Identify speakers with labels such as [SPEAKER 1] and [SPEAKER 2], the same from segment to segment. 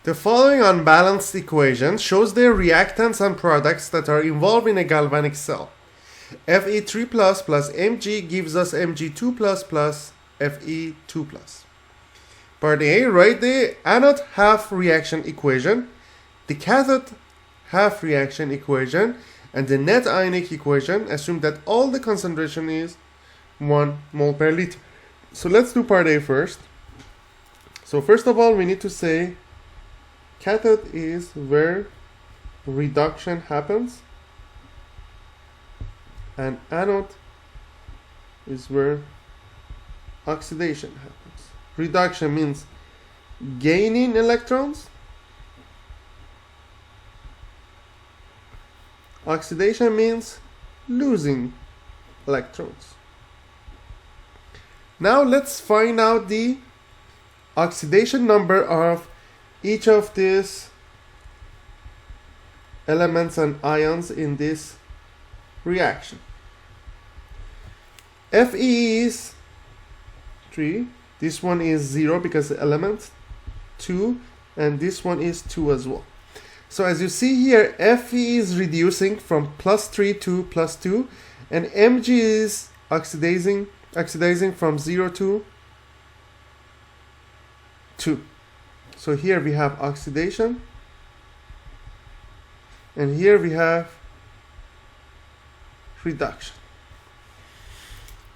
[SPEAKER 1] The following unbalanced equation shows the reactants and products that are involved in a galvanic cell. Fe3 plus Mg gives us Mg2 plus Fe2 plus. Part A, write the anode half reaction equation, the cathode half reaction equation, and the net ionic equation. Assume that all the concentration is 1 mole per liter. So let's do part A first. So first of all, we need to say cathode is where reduction happens, and anode is where oxidation happens. Reduction means gaining electrons. Oxidation means losing electrons. Now let's find out the oxidation number of each of these elements and ions in this reaction. Fe is 3, this one is 0 because the element 2, and this one is 2 as well. So as you see here, Fe is reducing from +3 to +2, and Mg is oxidizing from 0 to 2. So here we have oxidation, and here we have reduction.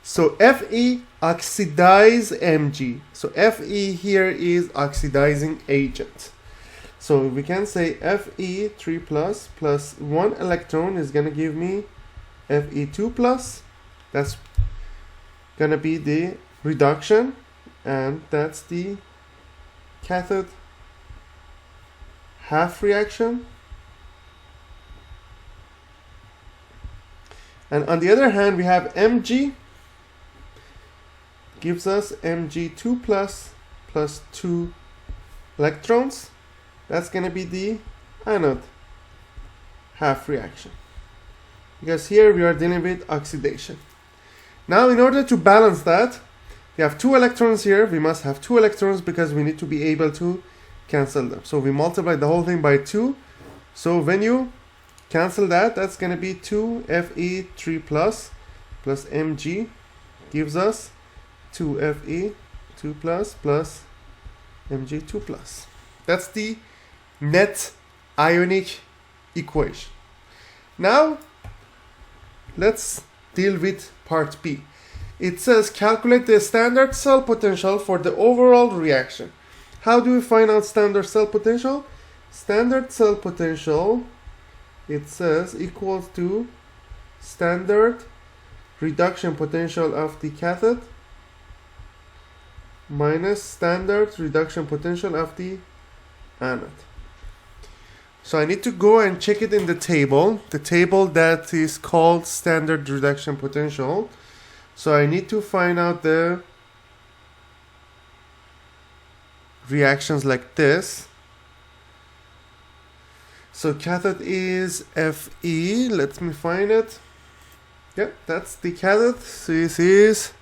[SPEAKER 1] So Fe oxidize Mg. So Fe here is oxidizing agent. So we can say Fe3 plus 1 electron is going to give me Fe2 plus. That's going to be the reduction, and that's the cathode half reaction. And on the other hand, we have Mg gives us Mg2 plus 2 electrons. That's going to be the anode half reaction, because here we are dealing with oxidation. Now in order to balance that, we have 2 electrons here. We must have 2 electrons because we need to be able to cancel them. So we multiply the whole thing by 2. So when you cancel that, that's going to be 2 Fe3 plus Mg gives us 2 Fe2 plus Mg2 plus. That's the net ionic equation. Now let's deal with part B. It says calculate the standard cell potential for the overall reaction. How do we find out standard cell potential? Standard cell potential, it says, equals to standard reduction potential of the cathode minus standard reduction potential of the anode. So I need to go and check it in the table that is called standard reduction potential. So I need to find out the reactions like this. So cathode is Fe. Let me find it. Yeah, that's the cathode. So this is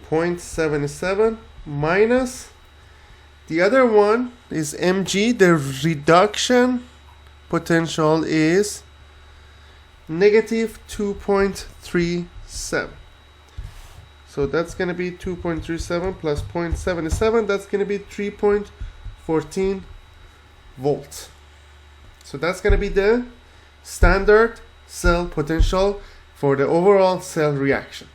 [SPEAKER 1] 0.77 minus the other one is Mg. The reduction potential is negative 2.37. So that's going to be 2.37 plus 0.77. That's going to be 3.14 volts. So that's going to be the standard cell potential for the overall cell reaction.